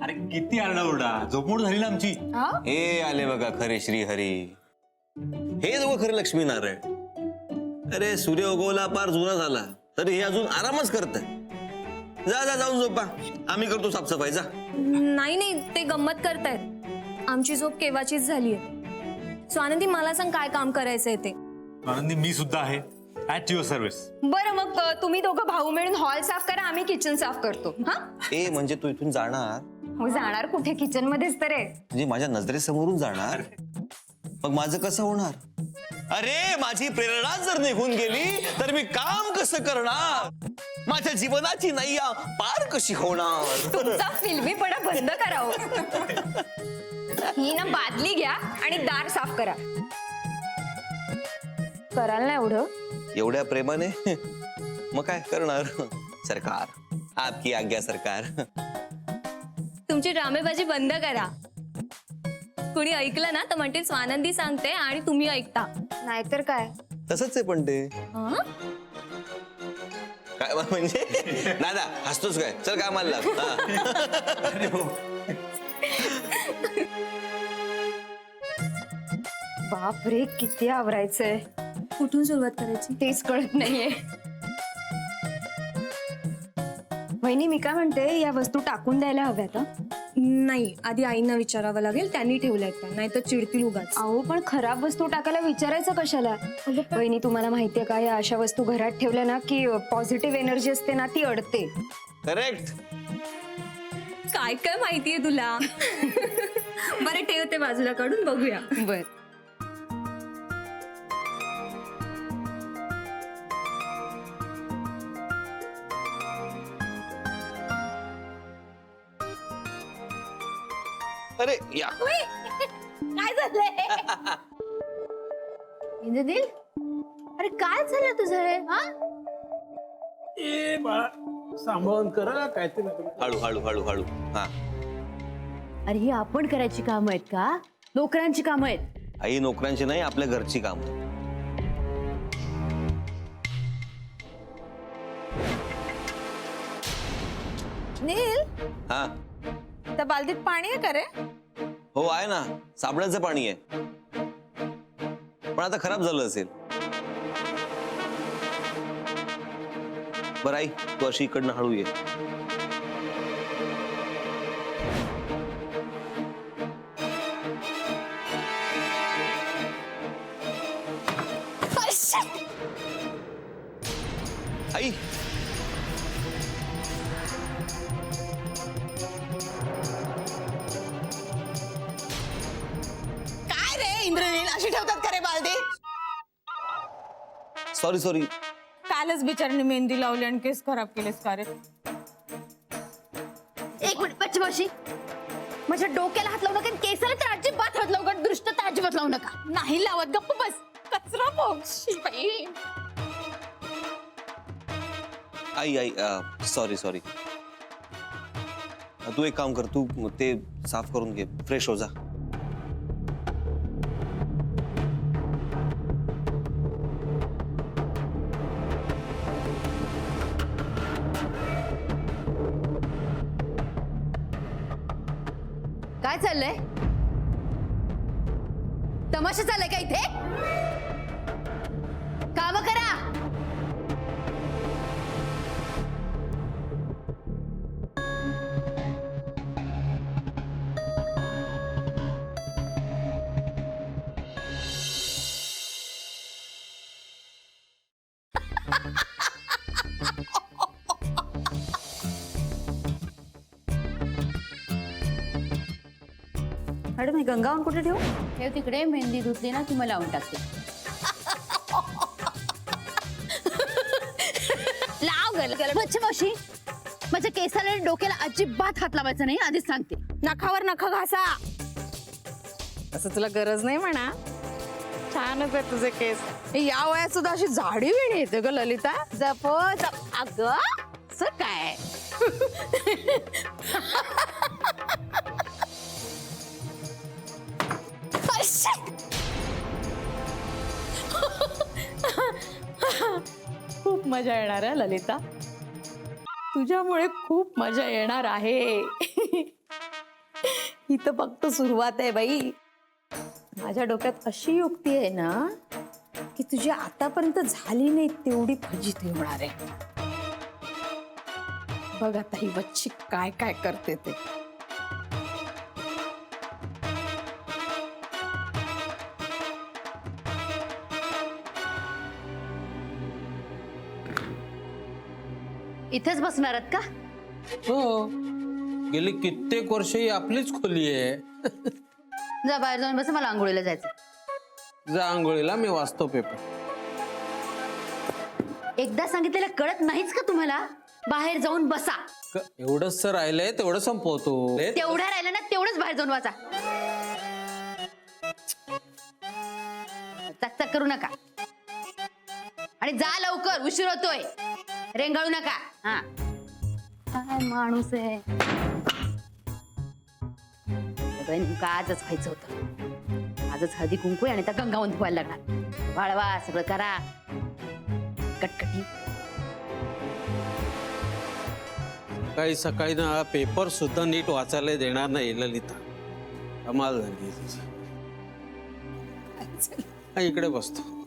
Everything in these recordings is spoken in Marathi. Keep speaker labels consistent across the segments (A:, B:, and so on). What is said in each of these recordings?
A: अरे किती आरडाओरडा, झोपमोड झाली ना आमची.
B: हे आले बघा खरे श्री हरी. हे दोघं खरे लक्ष्मीनारायण. अरे सूर्य उगवला पार जुना झाला तरी हे अजून आरामच करताय. जा जा जाऊन झोपा, आम्ही करतो साफसफाई. जा.
C: नाही नाही, ते गंमत करतायत. आमची झोप केव्हाचीच झालीये. सो आनंदी, मला सांग काय काम करायचंय ते.
A: आनंदी, मी सुद्धा आहे, ऍट युअर सर्व्हिस.
C: बरं, मग तुम्ही दोघं भाऊ मिळून हॉल साफ करा, आम्ही किचन साफ करतो. हा,
B: ए म्हणजे तू इथून जाणार
C: जाणार कुठे? किचन मध्येच तर आहे.
B: म्हणजे माझ्या नजरेसमोरून जाणार, मग माझं कसं होणार? अरे माझी प्रेरणा जर निघून गेली तर मी काम कसं करणार? माझ्या जीवनाची नैया पार कशी होणार?
C: तुमचा फिल्मीपणा बंद करावं. ही ना बादली घ्या आणि दार साफ करा. कराल ना एवढं?
B: एवढ्या प्रेमाने मग काय करणार? सरकार, आपकी आज्ञा सरकार.
C: तुमची ड्रामेबाजी बंद करा. कुणी ऐकलं ना तर म्हणते स्वानंदी सांगते आणि तुम्ही ऐकता, नाहीतर काय.
B: तसंच आहे पण ते काय म्हणजे दादा हसतोच काय? चल कामाला लाग.
C: बाप रे, किती आवरायचंय. कुठून सुरुवात करायची तेच कळत नाहीये. वहिनी, मी काय म्हणते, या वस्तू टाकून द्यायला हव्यात. नाही, आधी आईंना विचारावं लागेल, त्यांनी ठेवल्यात त्या, नाही तर चिडतील उगाच. अहो, पण खराब वस्तू टाकायला विचारायचं कशाला? वहिनी, तुम्हाला माहितीये का, या अशा वस्तू घरात ठेवल्या ना की पॉझिटिव्ह एनर्जी असते ना, ती अडते.
B: करेक्ट.
C: काय काय माहितीये तुला? बरं, ठेवते बाजूला काढून, बघूया. बर.
B: अरे या
D: काय झालंय? इंद्रनील, अरे काय झालं तुझं हे? हा,
E: ए बाळा, सांभाळून करा काय ते.
B: हळू हळू हळू हळू. हा,
D: अरे ही आपण करायची काम आहेत का? नोकरांची काम आहेत.
B: आई नोकरांची नाही, आपल्या घरची काम.
D: नील,
B: हा,
D: त्या बालदीत पाणी आहे का रे?
B: हो आहे ना, साबणाचं पाणी आहे, पण आता खराब झालं असेल. बरं आई, तू अशी इकडनं हळू ये. आई
D: काय रे इंद्रनील, अशी ठेवतात का रे बालदी?
B: Sorry sorry.
F: कालच बिचारीने मेहंदी लावली आणि केस खराब केलेस का रे?
D: एक मिनिट पश्चिमाशी, माझ्या डोक्याला हात लावू नका, केसाला तर अजिबात हात लावू नका, दृष्ट तर अजिबात लावू नका.
F: नाही लावत, गप्प बस. कचरा बघ बाई.
B: आई आई सॉरी सॉरी. तू एक काम कर, तू ते साफ करून घे, फ्रेश हो जा.
D: काय चाललंय? तमाशा चाललाय का इथे? काम करा.
C: मॅडम, हे गंगावन कुठे ठेवू?
D: ठेव तिकडे, मेहंदी धुतली ना की मला लावून टाकते. लाव गल पश्चिमाशी, माझ्या केसाला आणि डोक्याला अजिबात हात लावायचा नाही, आधीच सांगते.
F: नखावर नख घासा. असं तुला गरज नाही म्हणा, छानच आहे तुझे केस. या वयात सुद्धा अशी झाडी वेळी येते ग ललिता.
D: जप जप. अगं असं काय?
F: खूप मजा येणार आहे ललिता, तुझ्यामुळे खूप मजा येणार आहे. ही तर फक्त सुरुवात आहे बाई. माझ्या डोक्यात अशी युक्ती आहे ना की तुझी आतापर्यंत झाली नाही तेवढी फजिती होणार आहे. बघ आता ही बच्ची काय काय करते ते.
D: इथेच बसणार आहात का?
E: हो, गेली कित्येक वर्ष ही आपलीच खोली आहे.
D: जा बाहेर जाऊन बसा, मला आंघोळीला जायचं.
E: जा आंघोळीला, मी वाचतो पेपर.
D: एकदा सांगितलेलं कळत नाहीच का तुम्हाला? बाहेर जाऊन बसा.
E: एवढंच तर राहिलंय तेवढं संपवतो.
D: तेवढ्या राहिलं ना तेवढंच बाहेर जाऊन वाचा. चकचक करू नका आणि जा लवकर, उशीर होतोय. रेंगाळू नका. हा, काय माणूस आहे. सगळं नेमकं आजच व्हायचं होतं. आजच हळदी कुंकू आहे आणि त्या गंगावंत व्हायला लागणार. वाळवा, सगळं करा कटकटी.
E: सकाळी सकाळी ना पेपर सुद्धा नीट वाचायला देणार नाही ललिता. कमाल झाली तुझी. हा, इकडे बसतो.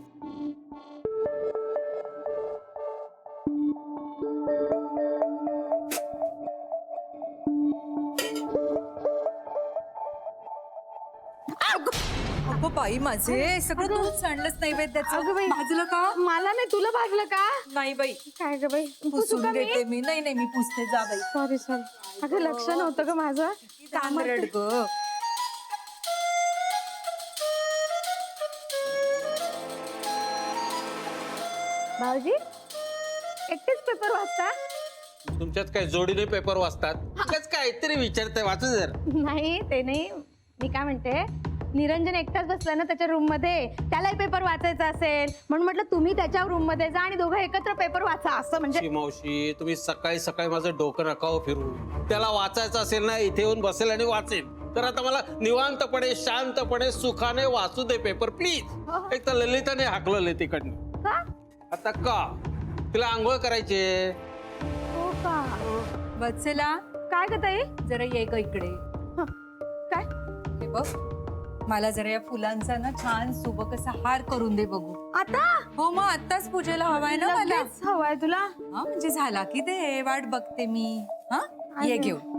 G: अगो बाई, माझे सगळं दूध सांडलंच नैवेद्याचं. भाजलं का?
F: मला नाही, तुला भाजलं का?
G: नाही बाई,
F: काय ग बाई,
G: पुसून घेते मी. नाही नाही, मी पुसते. जा बाई.
F: Sorry sorry. अगं लक्ष नव्हतं ग माझं.
G: तांदरड ग.
F: भाऊजी एकटेच पेपर वाचता?
E: तुमच्यात काय जोडीने पेपर वाचतात? तुमच्यात काहीतरी विचारताय, वाचू जर.
F: नाही ते नाही, मी काय म्हणते, निरंजन एकटाच बसला ना त्याच्या रूम मध्ये, त्यालाही पेपर वाचायचा असेल म्हणून म्हटलं तुम्ही त्याच्या रूम मध्ये जा आणि दोघं एकत्र पेपर वाचा. असं म्हणजे
E: मावशी, तुम्ही सकाळी सकाळी माझं डोकं नका हो फिरू. त्याला वाचायचं असेल ना, इथे येऊन बसेल आणि वाचेल. तर आता मला निवांतपणे, शांतपणे, सुखाने वाचू दे पेपर प्लीज. एक तर ललिताने हाकलले तिकडनं.
F: का?
E: आता का? तिला आंघोळ करायची.
F: हो का?
G: वत्सला,
F: काय ग ताई?
G: जरा ये ग इकडे.
F: काय?
G: हे बघ, मला जरा या फुलांचा ना छान सुबक असा हार करून दे बघू.
F: आता?
G: हो, मग आत्ताच पूजेला हवाय ना मला.
F: लगेच हवाय तुला?
G: हा, म्हणजे झाला की ते वाट बघते मी. हा, ये घेऊन.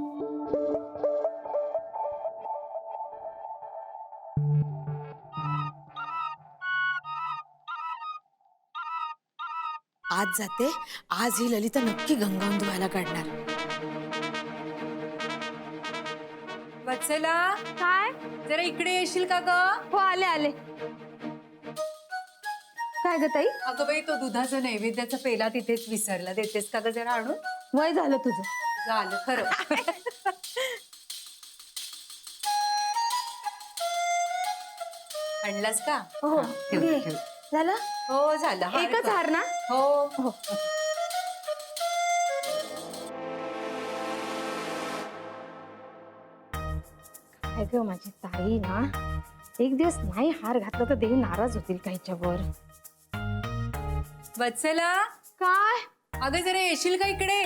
F: आज जाते, आज ही ललिता नक्की गंगावून धुवायला काढणार.
G: वत्सला,
F: काय?
G: जरा इकडे येशील का ग?
F: हो, आले आले. काय ग ताई?
G: अगं बाई, तो दुधाचा नैवेद्याचा पेला तिथेच विसरला. देतेस का ग जरा आणून?
F: वय झालं तुझं.
G: झालं खरं. आणलास का?
F: हो,
G: हा, ठेव,
F: घे.
G: ठेव.
F: झालं?
G: हो, झालं. हार
F: एकच
G: कर.
F: हार ना?
G: हो.
F: काय ग माझी ताई ना, एक दिवस नाही हार घातला तर देवी नाराज होतील काहीच्यावर.
G: वत्सला,
F: काय?
G: अगं जरा येशील का इकडे?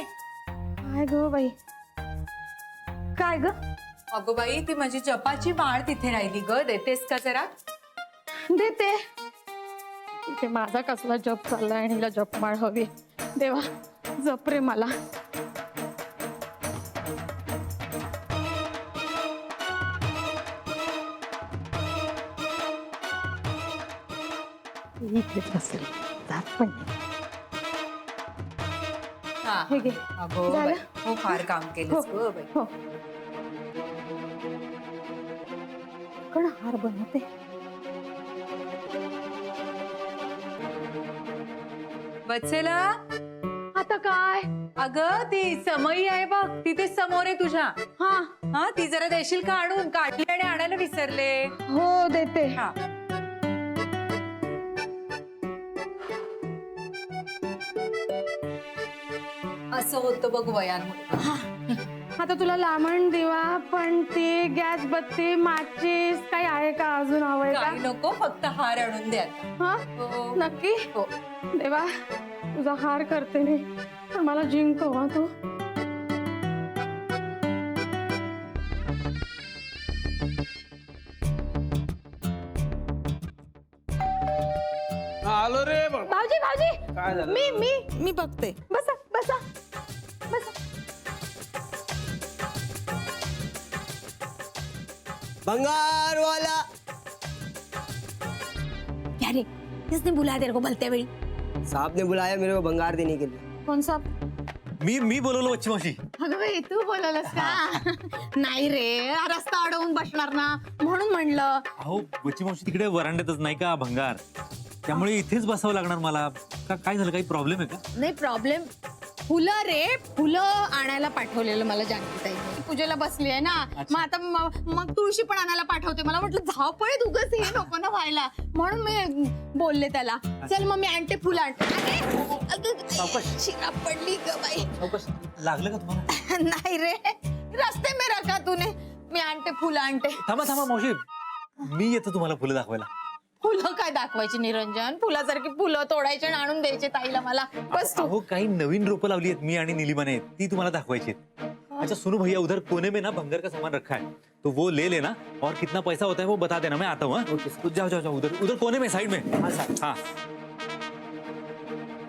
F: काय ग बाई? काय ग?
G: अगं बाई, ती माझी जपाची माळ तिथे राहिली ग. देतेस का जरा?
F: देते. इथे माझा कसला जप चाललाय आणि हिला जपमाळ हवी. देवा जप रे मला. इथेच असेल, जात पण नाही.
G: हा,
F: हे घे.
G: अगं
F: झालं?
G: बाई, हो, फार काम केलंस ग बाई.
F: हो. कण हार बनवते.
G: वत्सला,
F: आता काय?
G: अगं ती समई आहे बघ, तिथे समोर आहे तुझ्या.
F: हा
G: हा, ती जरा देशील का आणून? काढली आणि आणायला विसरले.
F: हो देते.
G: हा, असं होतं बघ वयांमुळे.
F: आता तुला लामण दिवा पण ते गॅस बत्ती माचीस काही आहे का अजून हवंय का?
G: काही नको, फक्त हार आणून द्या.
F: हा
G: हो.
F: नक्की?
G: हो.
F: देवा तुझा हार करते मी, पण मला जिंकव हा तू. भाऊजी भाऊजी
E: काय झालं?
F: मी बघते. बसा बसा बसा.
H: भंगारवाला
C: क्या रे किसने बुलाया तेरे को भलते वेळी?
H: साहब ने बुलाया मेरे को भंगार देने के लिए.
F: कोण साप?
A: मी बोलवलं बच्ची मावशी.
F: अगं बाई तू बोलायलास का? नाही रे रस्ता अडवून बसणार ना म्हणून म्हणलं.
A: अहो बच्ची मावशी तिकडे वरांड्यातच नाही का भंगार, त्यामुळे इथेच बसावं लागणार मला. काय झालं, काही प्रॉब्लेम आहे का?
F: नाही प्रॉब्लेम फुलं रे, फुलं आणायला पाठवलेलं मला जानकीताईने. पूजेला बसली आहे ना, मग आता मग तुळशी पण आणायला पाठवते. मला म्हटलं धावपळीत उगाच हे नको ना व्हायला, म्हणून मी बोलले त्याला चल मग मी आणते फुलं आणते. शिरा पडली ग बाई.
A: लागलं का तुम्हाला?
F: नाही रे रस्ते में रखा तूने. मी आणते फुलं आणते.
A: थांबा मावशी, मी येतो तुम्हाला फुलं दाखवायला.
F: फुलं काय दाखवायची निरंजन? फुलासारखी फुलं तोडायची आणि आणून द्यायचे ताईला मला. बस तू.
A: अहो काही नवीन रोपं लावली आहेत मी आणि नीलिमाने, ती तुम्हाला दाखवायची आहेत. अच्छा सुनो भैया, उधर कोने में ना भंगार का सामान रखा है, तो वो ले लेना और कितना पैसा होता है वो बता देना, मैं आता हूँ. तो जाओ उधर कोने में, साइड में.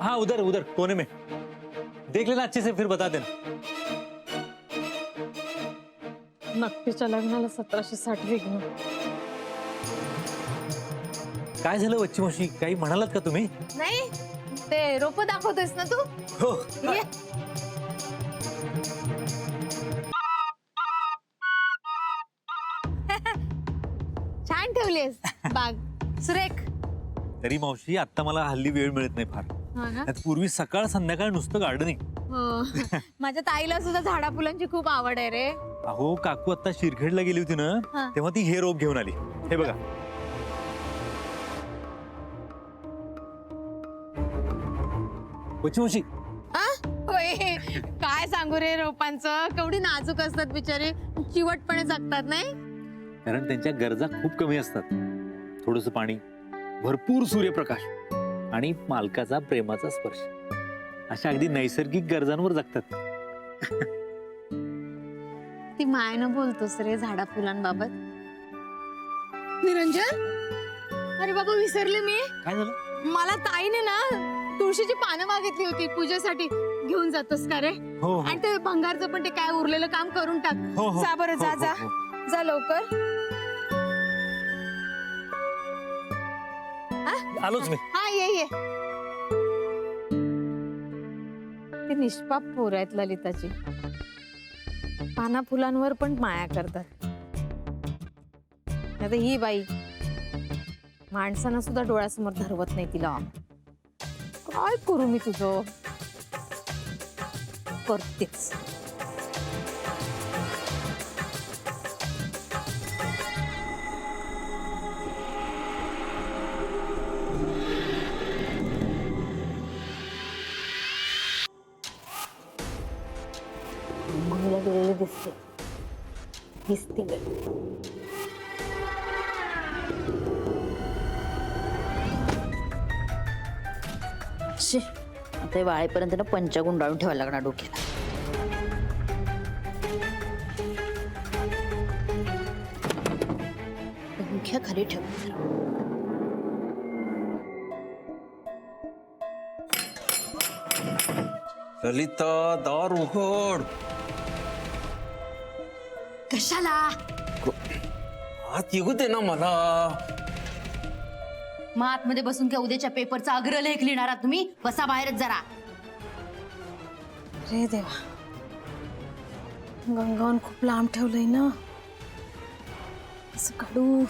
A: हाँ उधर कोने में देख लेना अच्छे से, फिर बता देना.
F: नक्कीच्या लग्नाला 1760 विघ्न.
A: काय झालं बच्ची मावशी, काही म्हणालात का तुम्ही?
F: नाही ते रोप दाखवतोयस ना तू.
A: हो.
F: ये. छान ठेवलीस बाग, सुरेख.
A: तरी मावशी आता मला हल्ली वेळ मिळत नाही फार.
F: हा ना?
A: नाहीतर पूर्वी सकाळ संध्याकाळ नुसतं गार्डनिंग.
F: हो. माझ्या ताईला सुद्धा झाडा फुलांची खूप आवड आहे रे.
A: अहो काकू आता शिरखेडला गेली होती
F: हा.
A: ना, तेव्हा ती हे रोप घेऊन आली. हे बघा. बच्ची मावशी,
F: आ? होय. काय सांगू रे रोपांचं, केवढी नाजूक असतात बिचारे, चिवटपणे जगतात नाही.
A: कारण त्यांच्या गरजा खूप कमी असतात. थोडंसं पाणी, भरपूर सूर्यप्रकाश आणि मालकाचा प्रेमाचा स्पर्श, अशा अगदी नैसर्गिक गरजांवर जगतात.
F: ती मायनं बोलतोस रे झाडा फुलांबाबत. निरंजन, अरे बाबा विसरले मी.
A: काय झालं?
F: मला ताईने ना तुळशीची पानं मागितली होती पूजेसाठी. घेऊन जातोस का रे?
A: हो.
F: आणि ते भंगारचं पण ते काय उरलेलं काम करून टाक.
A: हो.
F: जा बरं, जा
A: हो,
F: जा
A: हो.
F: जा लवकर.
A: आलोच मी.
F: हा ये. ती निष्पाप पोर आहेत ललिताची. पाना फुलांवर पण माया करतात. आता ही बाई माणसांना सुद्धा डोळ्यासमोर धरवत नाही तिला. काय करू मी तुझं? करतेच. घुमला गेलेली दिसते.
D: आता वाळेपर्यंत ना पंचा गुंडाळून ठेवायला लागणार डोक्याला. पंख्या खाली ठेव.
E: ललिता दार उघड.
D: कशाला?
E: आत येऊ दे ना मला.
D: मग आतमध्ये बसून काय उद्याच्या पेपरचा अग्रलेख लिहिणार आहात तुम्ही? बसा बाहेरच जरा.
F: रे देवा, गंगावन खूप लांब ठेवलंय ना. असं काढू.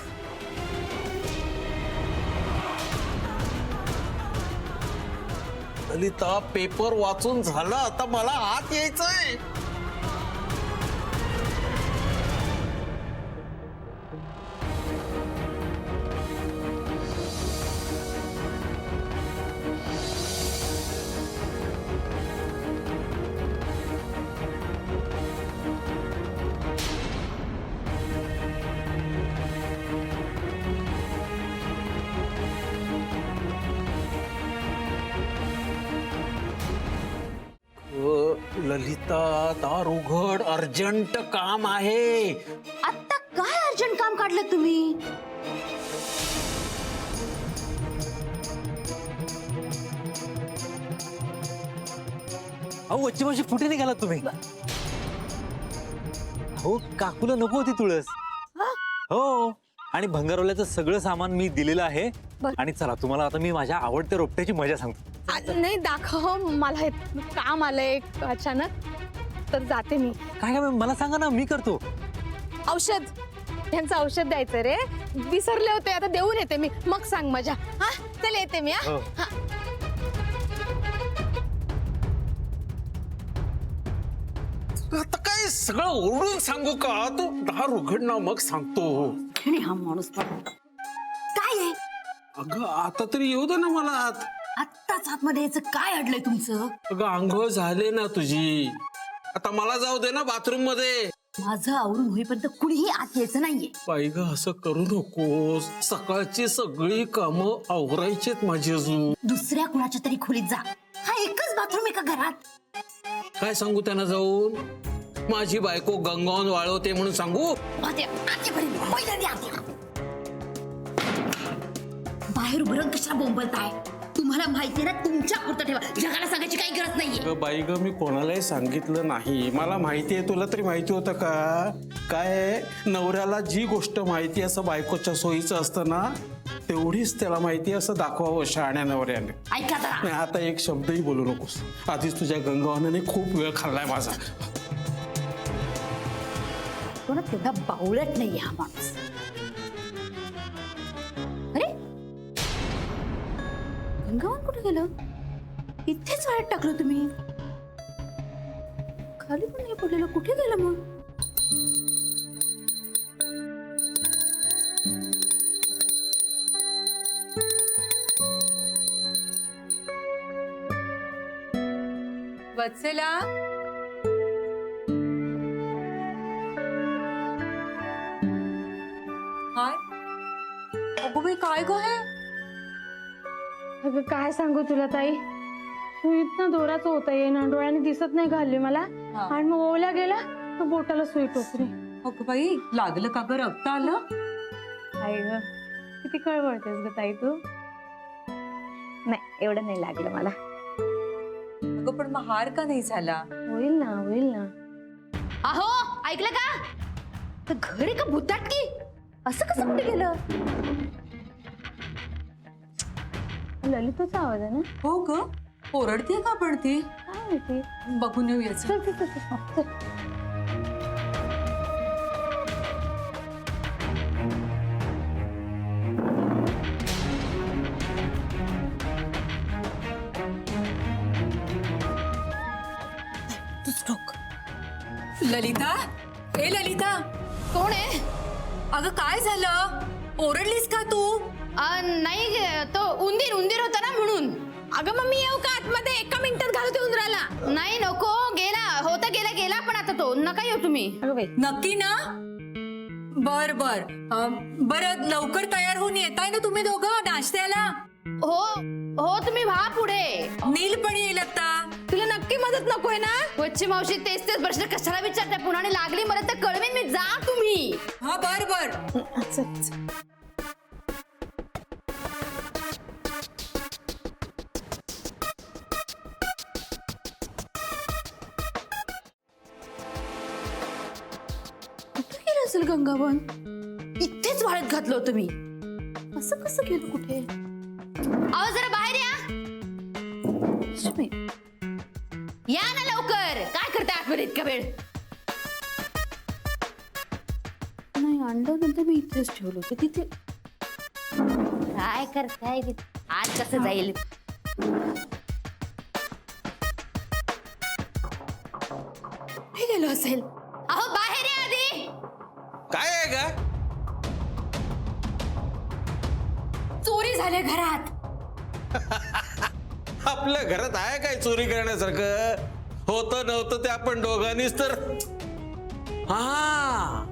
E: ललिता पेपर वाचून झाला, आता मला आत यायचंय. ललिता दार उघड, अर्जंट काम आहे.
D: आता काय अर्जंट काम काढलं तुम्ही?
A: अहो वच्ची मावशी कुठे निघालात तुम्ही? हो काकूला नको होती तुळस. हो आणि भंगारवाल्याचं सगळं सामान मी दिलेलं आहे. आणि चला तुम्हाला आता मी माझ्या आवडत्या रोपट्याची मजा सांगतो.
F: नाही दाखव, मला हे काम आलंय अचानक, तर जाते मी.
A: काय काय मला सांगा ना, मी करतो.
F: औषध, यांचं औषध द्यायचं रे, विसरले होते, आता देऊन येते मी, मग सांग मजा. हा चल येते मी.
A: हो.
E: आता काय सगळं ओरडून सांगू का? तू दार उघडणं मग सांगतो.
D: आणि हा माणूस पण काय आहे?
E: अगं आता तरी येऊ दे ना मला आत.
D: आत्ताच आतमध्ये यायचं काय अडलंय तुमचं?
E: अगं आंघोळ झाले ना तुझी, आता मला जाऊ दे ना बाथरूम मध्ये.
D: माझं आवरून होईपर्यंत कुणीही आत यायचं नाहीये.
E: बाई ग असं करू नकोस, सकाळची सगळी कामं आवरायचीत माझी अजून.
D: दुसऱ्या कुणाच्या तरी खोलीत जा. हा एकच बाथरूम आहे का घरात?
E: काय सांगू त्यांना जाऊन? माझी बायको गंगावून वाळवते म्हणून सांगू?
D: आत या, आत या बरं, पहिल्यांदा आत या. बाहेर उभं कशाला बोंबलताय? तुम्हाला माहिती ना, तुमच्या पुरतं ठेवा, जगाला सांगायची काही गरज नाहीये.
E: अगं बाई ग, मी कोणालाही सांगितलं नाही. मला माहिती आहे, तुला तरी माहिती होतं का? काय नवऱ्याला जी गोष्ट माहिती असं बायकोच्या सोयीचं असतं ना, तेवढीच त्याला माहिती असं दाखवावं शहाण्या नवऱ्याने.
D: ऐका जरा.
E: नाही आता एक शब्दही बोलू नकोस. आधीच तुझ्या गंगावानाने खूप वेळ खाल्लाय माझा.
D: कोणा तेवढा बावळट नाहीये हा माणूस. अरे गंगावन कुठे गेलं? इथेच वाळत टाकलं तुम्ही. खाली पण नाही पडलेलं, कुठे गेलं मग?
G: वत्सला, हाय. अगो बाई काय ग हे?
F: अगं काय सांगू तुला ताई, तू इथनं दोराचं होता येईना, डोळ्याने दिसत नाही घालली मला,
G: हा.
F: आणि मग ओला गेला तर बोटाला सुई टोचली.
G: अगं बाई लागलं का ग? रक्त आलं?
F: आई ग, किती कळवळतेस ग ताई तू. नाही एवढं नाही लागलं मला.
G: अगं पण मग हार का नाही झाला?
F: होईल ना, होईल ना.
D: अहो ऐकलं का? तर घर आहे का भुताट की? असं कसं कुठे गेलं?
F: ललिताचा आवाज आहे ना?
G: हो ग, ओरडतीये का पण ती?
F: काय माहिती.
G: बघून येऊया चल.
F: चल चल चल चल.
G: ललिता, ए ललिता,
F: कोण आहे?
G: अगं काय झालं? ओरडलीस का तू?
F: नाही तो उंदीर उंदीर होता ना म्हणून. अगं मग मी येऊ का आतमध्ये? एका मिनिटात घालते उंदराला. नाही नको, गेला होता, गेला गेला पण आता तो. नका येऊ तुम्ही.
G: नक्की ना? बर बर. बरं लवकर तयार होऊन येताय ना तुम्ही दोघं नाश्त्याला?
F: हो हो, तुम्ही व्हा पुढे.
G: नील पण येईल आता.
F: तुला नक्की मदत नकोय ना? वच्ची मावशी तेच तेच प्रश्न कशाला विचारते पुन्हा? आणि लागली मला तर कळवेन मी. जा तुम्ही.
G: हा बर बर.
D: कुठे गेलं असेल गंगावन? इथेच वाळत घातलं होतं मी. असं कसं गेलं कुठे?
F: अहो जरा बाहेर या. या ना लवकर. काय करते आतमध्ये इतका वेळ?
D: नाही अंड नंतर मी इथेच ठेवलं होतं तिथे.
F: काय करताय? आज कसं जाईल?
D: कुठे गेलं असेल?
F: अहो बाहेर या आधी.
E: काय आहे का?
D: चोरी झाल्या घरात.
E: आपल्या घरात आहे काय चोरी करण्यासारखं? होतं नव्हतं ते आपण दोघांनीच तर. हा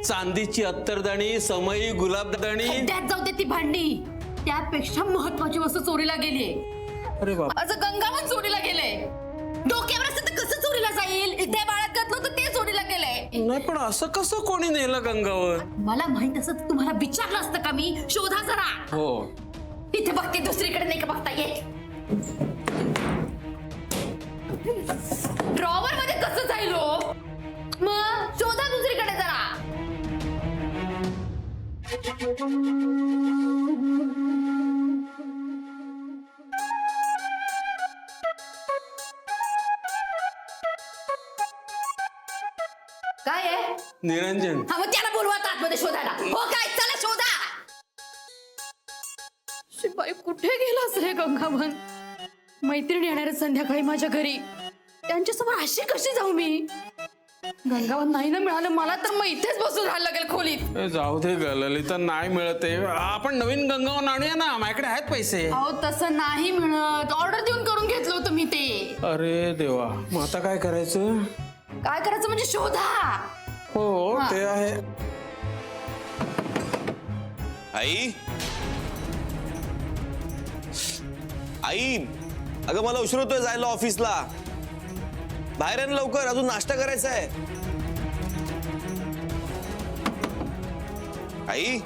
E: चांदीची अत्तरदाणी, समई गुलाबदाणी.
D: त्यात जाऊ दे ती भांडी. त्यापेक्षा महत्वाची वस्तू चोरीला गेली.
E: अरे बाप.
D: असं गंगावन चोरीला गेले. डोक्यावर असं तर कसं चोरीला जाईल? इथे बाळात घातलं होतं ते चोरीला गेलंय.
E: नाही पण असं कसं कोणी नेलं गंगावर?
D: मला माहित असं तर तुम्हाला विचारलं असतं का मी? शोधा जरा.
E: हो
D: इथे बघते, दुसरीकडे नाही का बघता येत? ड्रॉवर मध्ये कसं जाईल हो? मग शोधा दुसरीकडे जरा. काय आहे?
E: निरंजन
D: हा मग त्याला बोलवा आता आतमध्ये शोधायला. हो काय, चला शोधा. शिपाई कुठे गेलास रे गंगावन? मैत्रिणी येणार आहेत संध्याकाळी माझ्या घरी, त्यांच्यासमोर अशी कशी जाऊ मी? गंगावन नाही ना मिळालं मला तर मग इथेच बसून राहायला लागेल खोलीत.
E: ए, जाऊ दे ग ललिता, नाही मिळत आहे. आपण नवीन गंगावन आणूया ना, माझ्याकडे आहेत पैसे.
F: अहो तसं नाही मिळत, ऑर्डर देऊन करून घेतलं होतं मी ते.
E: अरे देवा, मग आता काय करायचं?
D: काय करायचं म्हणजे शोधा.
E: हो ते आहे.
B: आई आई, अगं मला उशीर होतोय जायला ऑफिसला. बाहेर आहे ना लवकर, अजून नाश्ता करायचा आहे. आई